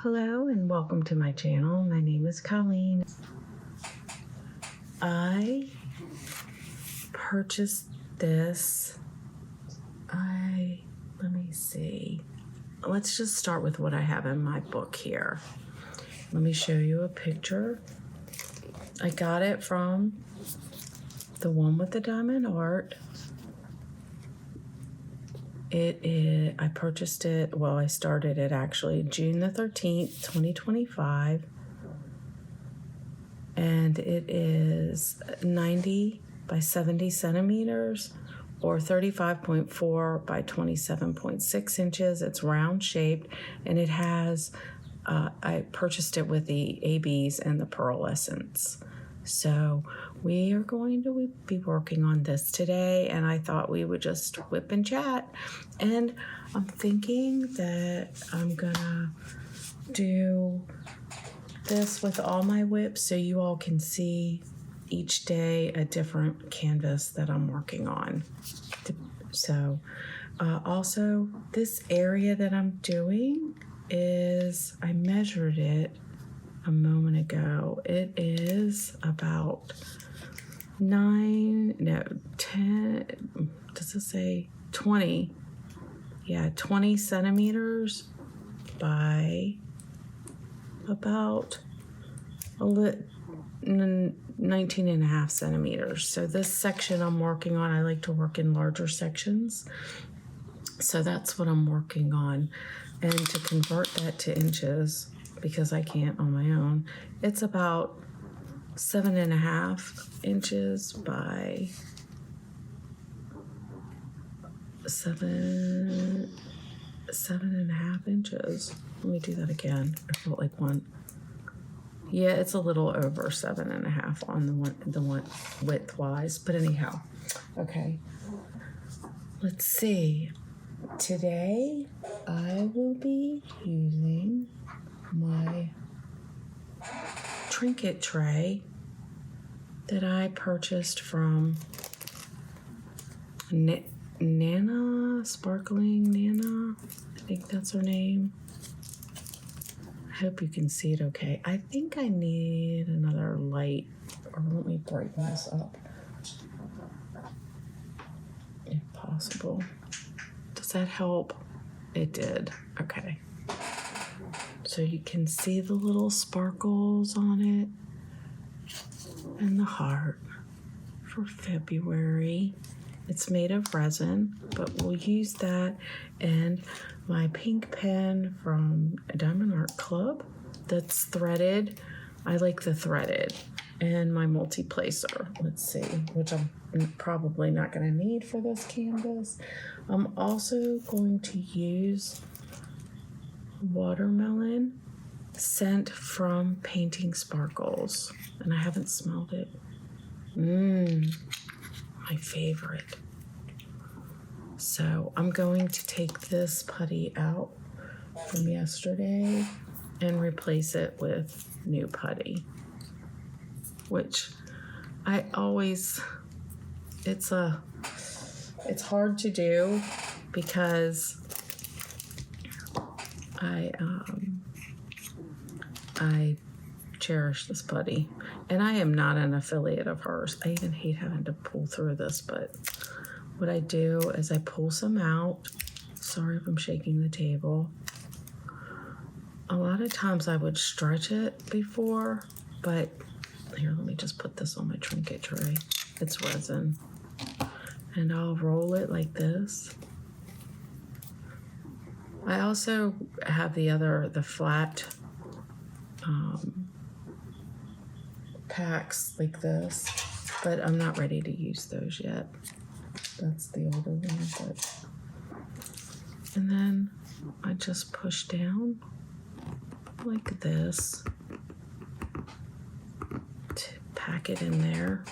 Hello and welcome to my channel. My name is Colleen. I purchased this. Let me see. Let's just start with what I have in my book here. Let me show you a picture. I got it from the one with the diamond art. I purchased it, well, I started it actually June the 13th, 2025. And it is 90 by 70 centimeters or 35.4 by 27.6 inches. It's round shaped and it has, I purchased it with the ABs and the Pearlescents. So we are going to be working on this today, and I thought we would just whip and chat. And I'm thinking that I'm gonna do this with all my whips so you all can see each day a different canvas that I'm working on. So also this area that I'm doing is, I measured it a moment ago. It is about 10, does it say 20? Yeah, 20 centimeters by about 19 and a half centimeters. So this section I'm working on, I like to work in larger sections. So that's what I'm working on. And to convert that to inches, because I can't on my own, it's about 7.5 inches by 7.5 inches. Let me do that again. I felt like one. Yeah, it's a little over 7.5 on the one width wise, but anyhow. Okay. Let's see. Today I will be using my trinket tray that I purchased from Nana, Sparkling Nana, I think that's her name. I hope you can see it okay. I think I need another light, or let me brighten this up if possible. Does that help? It did. Okay. So you can see the little sparkles on it and the heart for February. It's made of resin, but we'll use that, and my pink pen from Diamond Art Club that's threaded. I like the threaded, and my multi-placer. Let's see, which I'm probably not going to need for this canvas. I'm also going to use watermelon scent from Painting Sparkles, and I haven't smelled it. My favorite. So I'm going to take this putty out from yesterday and replace it with new putty, which I always, it's hard to do because I cherish this putty, and I am not an affiliate of hers. I even hate having to pull through this, but what I do is I pull some out. Sorry if I'm shaking the table. A lot of times I would stretch it before, but here, let me just put this on my trinket tray. It's resin. And I'll roll it like this. I also have the flat packs like this, but I'm not ready to use those yet. That's the older one, but, and then I just push down like this to pack it in there.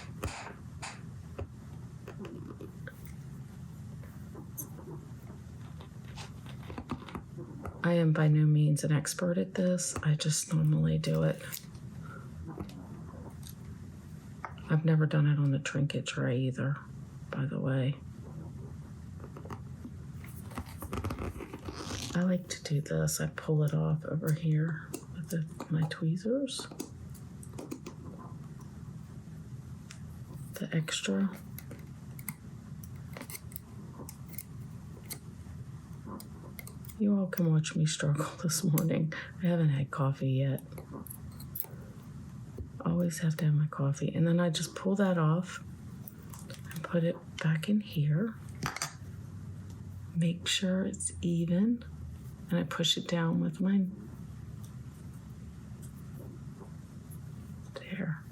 I am by no means an expert at this. I just normally do it. I've never done it on the trinket tray either, by the way. I like to do this. I pull it off over here with my tweezers. The extra. You all can watch me struggle this morning. I haven't had coffee yet. Always have to have my coffee. And then I just pull that off and put it back in here. Make sure it's even. And I push it down with mine. There.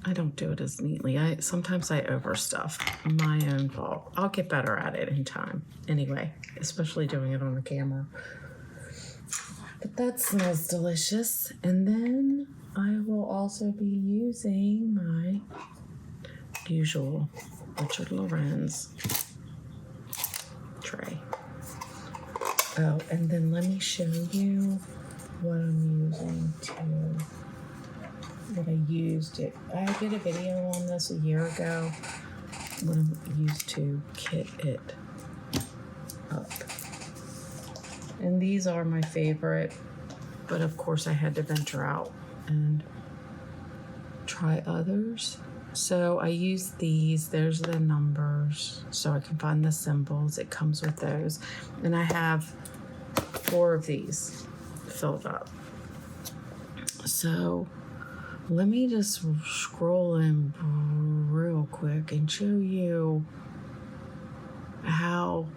I don't do it as neatly. Sometimes I overstuff. My own fault. I'll get better at it in time. Anyway, especially doing it on the camera. But that smells delicious. And then I will also be using my usual Richard Lorenz tray. Oh, and then let me show you what I'm using what I used it. I did a video on this a year ago when I used to kit it up. And these are my favorite, but of course I had to venture out and try others. So I use these. There's the numbers so I can find the symbols. It comes with those. And I have 4 of these filled up. So let me just scroll in real quick and show you how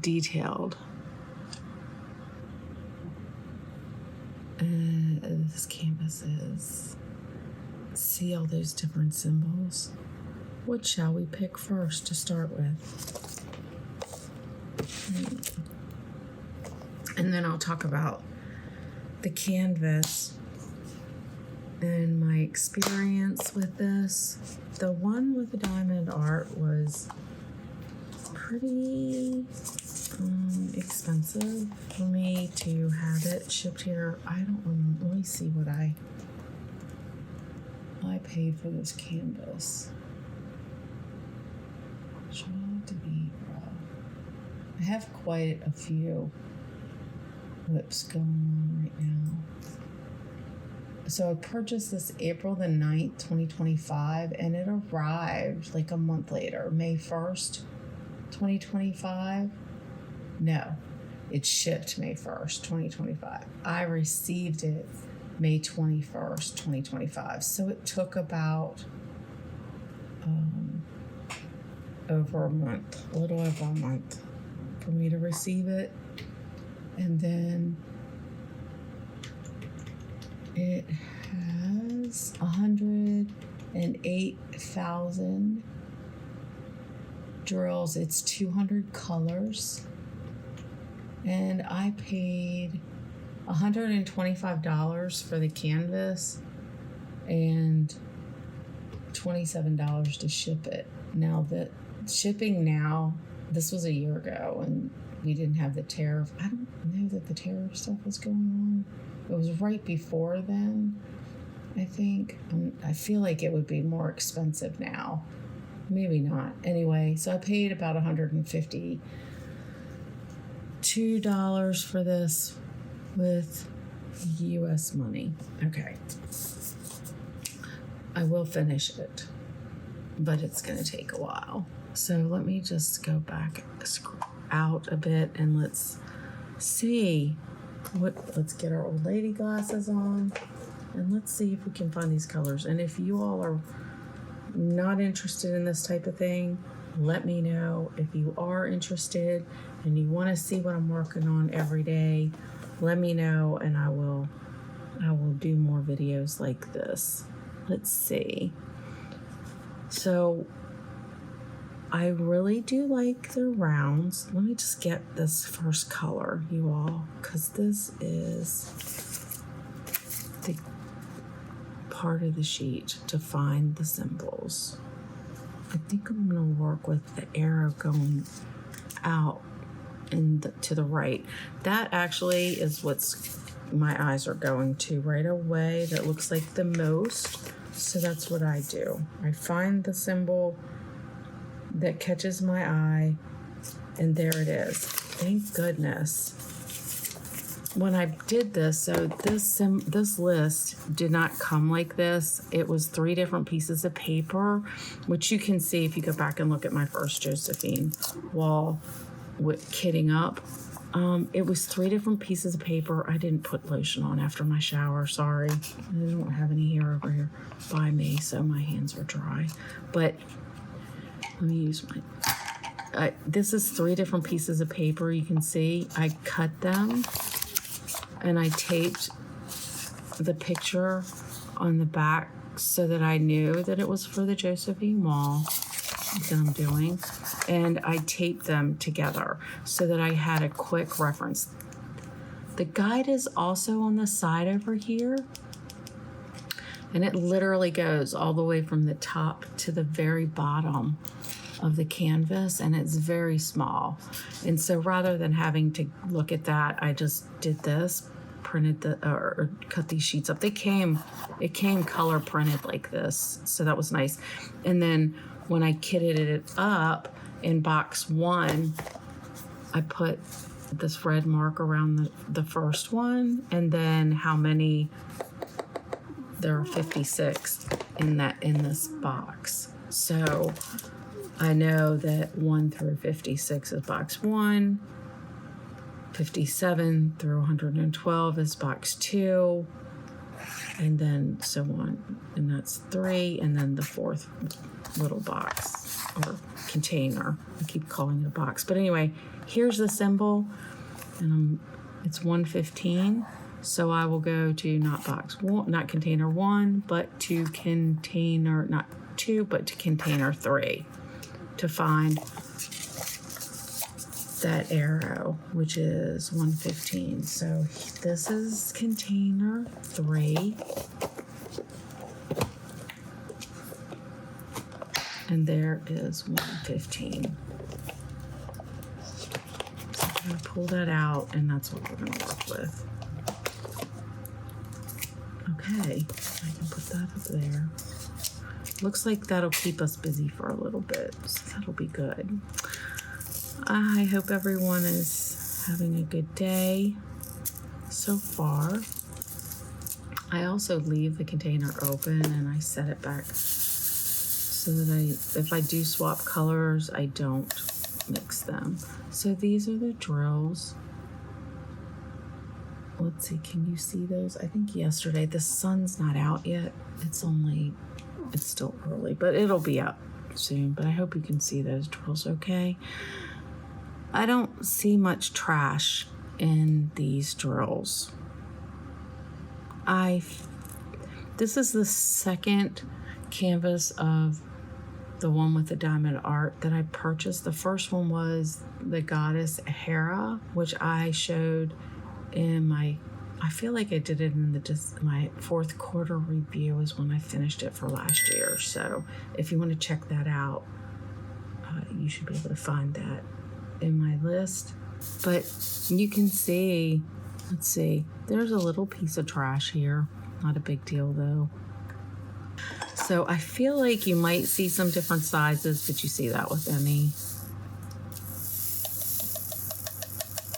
detailed this canvas is. See all those different symbols? What shall we pick first to start with? And then I'll talk about the canvas and my experience with this. The one with the diamond art was pretty expensive for me to have it shipped here. I don't remember. Let me see what I paid for this canvas. Joie De Vivre. I have quite a few whips going on right now. So I purchased this April the 9th, 2025, and it arrived like a month later, May 1st, 2025. No, it shipped May 1st, 2025. I received it May 21st, 2025. So it took about over a month, a little over a month for me to receive it. And then it has 108,000 drills. It's 200 colors. And I paid $125 for the canvas and $27 to ship it. Now, the shipping now, this was a year ago, and we didn't have the tariff. I don't know that the tariff stuff was going on. It was right before then, I think. I feel like it would be more expensive now. Maybe not. Anyway, so I paid about $152 for this with US money. Okay. I will finish it, but it's going to take a while. So let me just go back out a bit and let's see let's get our old lady glasses on and let's see if we can find these colors. And if you all are not interested in this type of thing, let me know. If you are interested and you want to see what I'm working on every day, let me know and I will do more videos like this. Let's see. So I really do like the rounds. Let me just get this first color, you all, because this is the part of the sheet to find the symbols. I think I'm going to work with the arrow going out to the right. That actually is what's my eyes are going to right away. That looks like the most. So that's what I do. I find the symbol that catches my eye And there it is. Thank goodness. When I did this, so this list did not come like this. It was 3 different pieces of paper, which you can see if you go back and look at my first Josephine Wall with kitting up. It was 3 different pieces of paper. I didn't put lotion on after my shower, sorry. I don't have any hair over here by me, so my hands are dry. But let me use my, this is 3 different pieces of paper. You can see I cut them and I taped the picture on the back so that I knew that it was for the Josephine Wall that I'm doing. And I taped them together so that I had a quick reference. The guide is also on the side over here. And it literally goes all the way from the top to the very bottom of the canvas, and it's very small. And so rather than having to look at that, I just did this, printed or cut these sheets up. It came color printed like this, so that was nice. And then when I kitted it up in box 1, I put this red mark around the first one, and then how many. There are 56 in this box. So I know that 1 through 56 is box 1, 57 through 112 is box 2, and then so on. And that's 3, and then the 4th little box or container. I keep calling it a box. But anyway, here's the symbol, and it's 115. So I will go to not container 1, but to container, not 2, but to container 3 to find that arrow, which is 115. So this is container 3. And there is 115. So I'm going to pull that out, and that's what we're going to work with. Okay, I can put that up there. Looks like that'll keep us busy for a little bit, so that'll be good. I hope everyone is having a good day so far. I also leave the container open and I set it back so that if I do swap colors, I don't mix them. So these are the drills. Let's see, can you see those? I think yesterday, the sun's not out yet. It's still early, but it'll be up soon. But I hope you can see those drills okay. I don't see much trash in these drills. This is the second canvas of the one with the diamond art that I purchased. The first one was the goddess Hera, which I showed in I feel like I did it in my 4th quarter review is when I finished it for last year. So if you want to check that out, you should be able to find that in my list. But you can see, let's see, there's a little piece of trash here. Not a big deal though. So I feel like you might see some different sizes, but you see that with any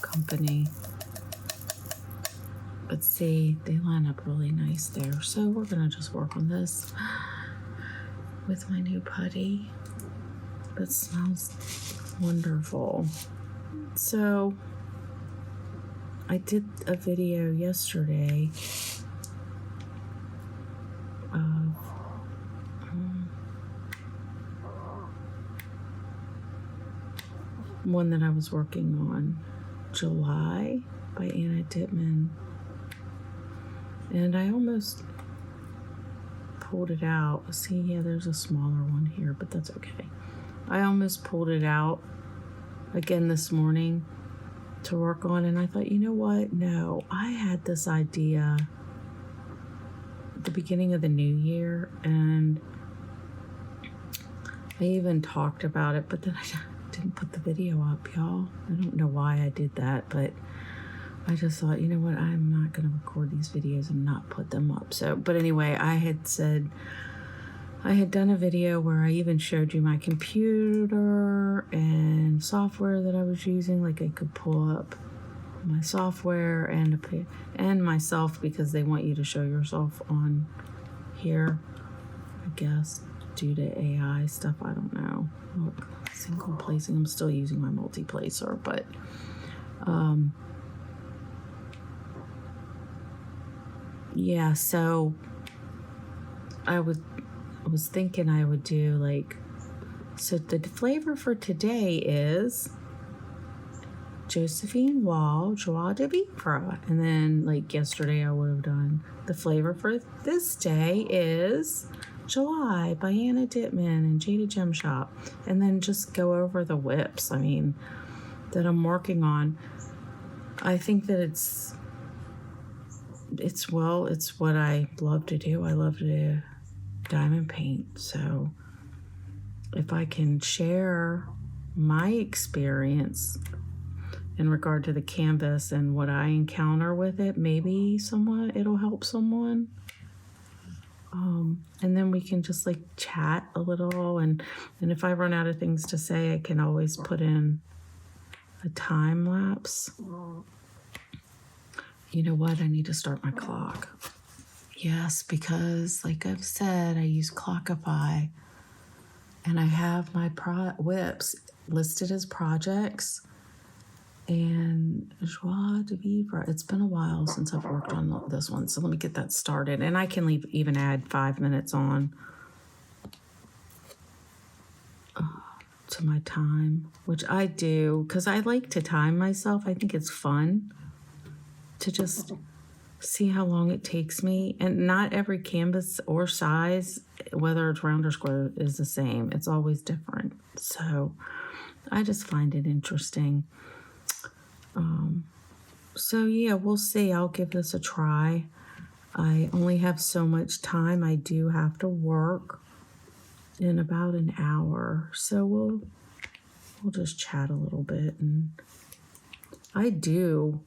company. But see, they line up really nice there. So we're gonna just work on this with my new putty. That smells wonderful. So I did a video yesterday of one that I was working on, July by Anna Dittman. And I almost pulled it out. See, yeah, there's a smaller one here, but that's okay. I almost pulled it out again this morning to work on, and I thought, you know what? No, I had this idea at the beginning of the new year, and I even talked about it, but then I didn't put the video up, y'all. I don't know why I did that, but I just thought, you know what, I'm not going to record these videos and not put them up. So, but anyway, I had said I had done a video where I even showed you my computer and software that I was using. Like I could pull up my software and myself, because they want you to show yourself on here, I guess, due to AI stuff. I don't know. Look, single placing. I'm still using my multi-placer, but yeah, so I was thinking I would do like, so the flavor for today is Josephine Wall, Joie De Vivre. And then like yesterday I would have done the flavor for this day is July by Anna Dittman and Jada Gem Shop. And then just go over the whips, I mean, that I'm working on. I think that it's what I love to do. I love to diamond paint. So if I can share my experience in regard to the canvas and what I encounter with it, maybe it'll help someone. And then we can just like chat a little, and if I run out of things to say, I can always put in a time lapse. You know what? I need to start my clock. Yes, because like I've said, I use Clockify, and I have my whips listed as projects. And Joie De Vivre. It's been a while since I've worked on this one, so let me get that started. And I can even add 5 minutes on to my time, which I do because I like to time myself. I think it's fun to just see how long it takes me. And not every canvas or size, whether it's round or square, is the same. It's always different. So I just find it interesting. So yeah, we'll see. I'll give this a try. I only have so much time. I do have to work in about an hour. So we'll just chat a little bit. And I do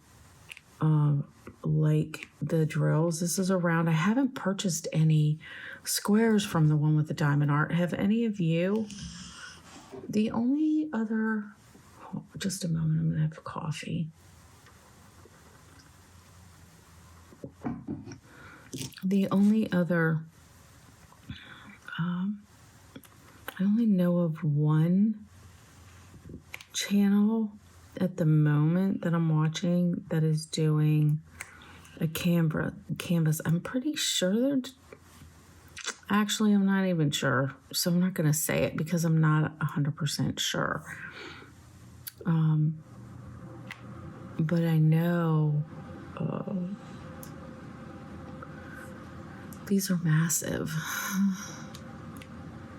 like the drills. This is around. I haven't purchased any squares from the one with the diamond art. Have any of you? The only other, just a moment, I'm gonna have coffee. The only other, I only know of one channel at the moment that I'm watching that is doing a canvas. I'm pretty sure actually, I'm not even sure. So I'm not going to say it because I'm not 100% sure. But I know these are massive.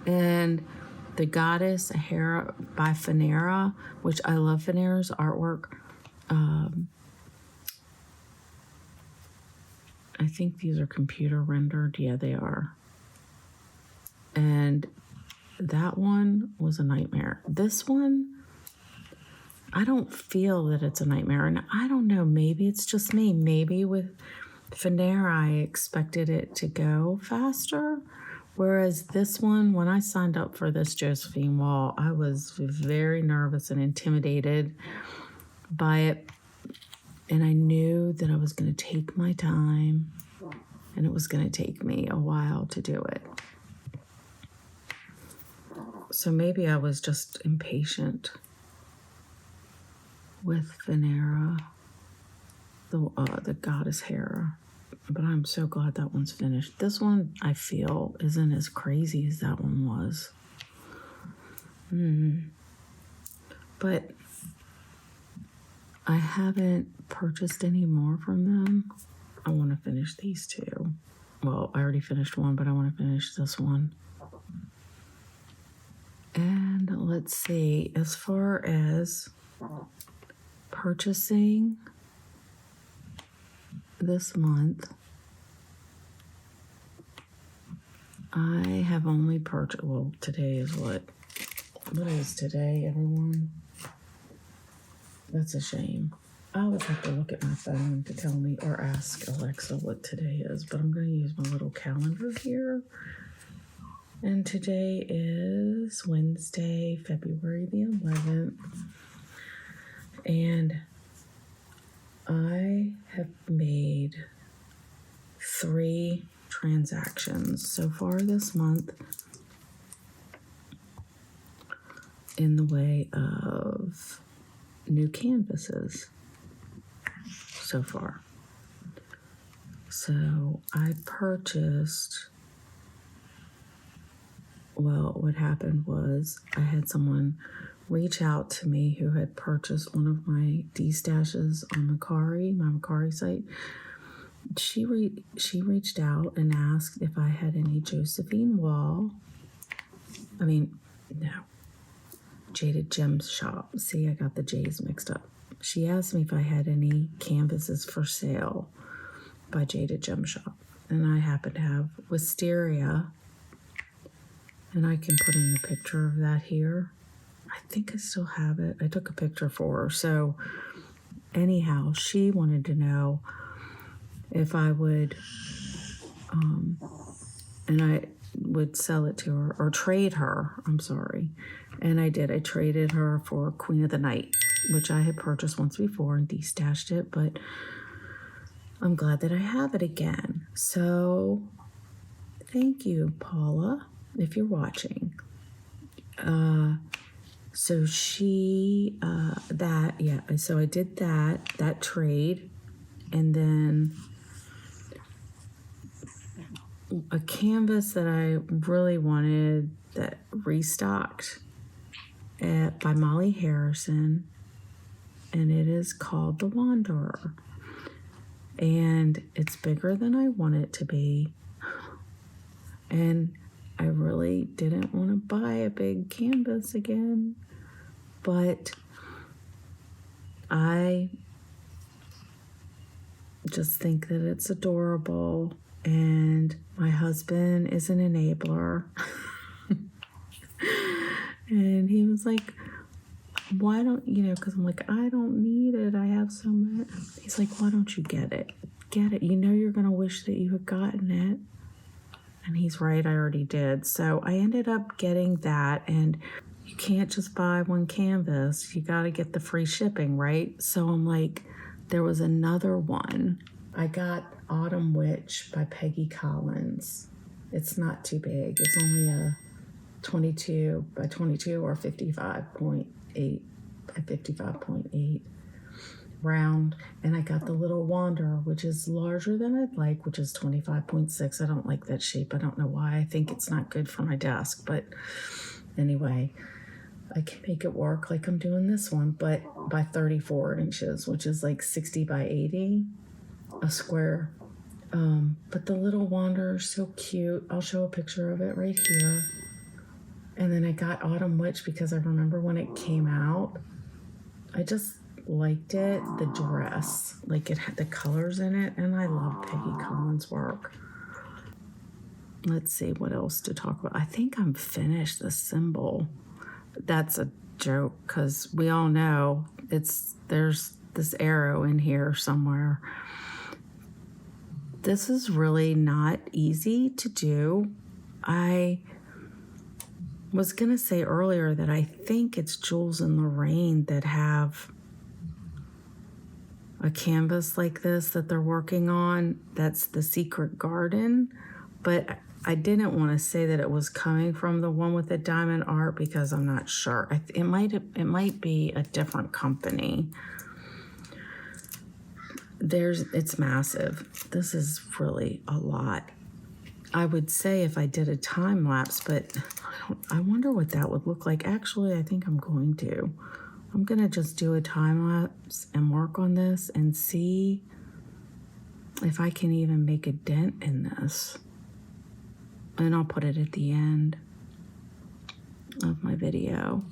And the Goddess Hera by Finera, which I love Finera's artwork. I think these are computer rendered. Yeah, they are. And that one was a nightmare. This one, I don't feel that it's a nightmare. And I don't know, maybe it's just me. Maybe with Finera, I expected it to go faster. Whereas this one, when I signed up for this Josephine Wall, I was very nervous and intimidated by it. And I knew that I was going to take my time and it was going to take me a while to do it. So maybe I was just impatient with Finera, the Goddess Hera. But I'm so glad that one's finished. This one, I feel, isn't as crazy as that one was. But I haven't purchased any more from them. I want to finish these two. Well, I already finished one, but I want to finish this one. And let's see, as far as purchasing this month, I have only purchased, well, today is what is today, everyone? That's a shame. I always have to look at my phone to tell me, or ask Alexa what today is, but I'm going to use my little calendar here. And today is Wednesday, February the 11th. And I have made 3 transactions so far this month in the way of new canvases so far. So I purchased, well, what happened was I had someone reach out to me who had purchased one of my D-stashes on Mercari, my Mercari site. She reached out and asked if I had any Josephine Wall. Jaded Gems Shop. See, I got the J's mixed up. She asked me if I had any canvases for sale by Jaded Gem Shop. And I happen to have Wisteria. And I can put in a picture of that here. I think I still have it. I took a picture for her. So anyhow, she wanted to know if I would, and I would sell it to her, or trade her, I'm sorry. And I did. I traded her for Queen of the Night, which I had purchased once before and de-stashed it, but I'm glad that I have it again. So thank you, Paula, if you're watching. So so I did that trade, and then a canvas that I really wanted that restocked by Molly Harrison, and it is called The Wanderer. And it's bigger than I want it to be. And I really didn't want to buy a big canvas again, but I just think that it's adorable, and my husband is an enabler. And he was like, why don't, because I'm like, I don't need it. I have so much. He's like, why don't you get it? Get it. You're going to wish that you had gotten it. And he's right, I already did. So I ended up getting that, and you can't just buy one canvas. You got to get the free shipping, right? So I'm like, there was another one. I got Autumn Witch by Peggy Collins. It's not too big. It's only a 22 by 22 or 55.8 by 55.8 round. And I got the little Wanderer, which is larger than I'd like, which is 25.6. I don't like that shape. I don't know why. I think it's not good for my desk, but anyway, I can make it work like I'm doing this one, but by 34 inches, which is like 60 by 80, a square. But the little Wanderer is so cute. I'll show a picture of it right here. And then I got Autumn Witch because I remember when it came out, I just liked it, the dress, like it had the colors in it, and I love Peggy Collins' work. Let's see what else to talk about. I think I'm finished the symbol. That's a joke because we all know there's this arrow in here somewhere. This is really not easy to do. I was going to say earlier that I think it's Jules and Lorraine that have a canvas like this that they're working on. That's The Secret Garden. But I didn't want to say that it was coming from the one with the diamond art because I'm not sure. It might be a different company. It's massive. This is really a lot. I would say if I did a time lapse, but I wonder what that would look like. Actually, I think I'm going to. I'm going to just do a time lapse and work on this and see if I can even make a dent in this. And I'll put it at the end of my video.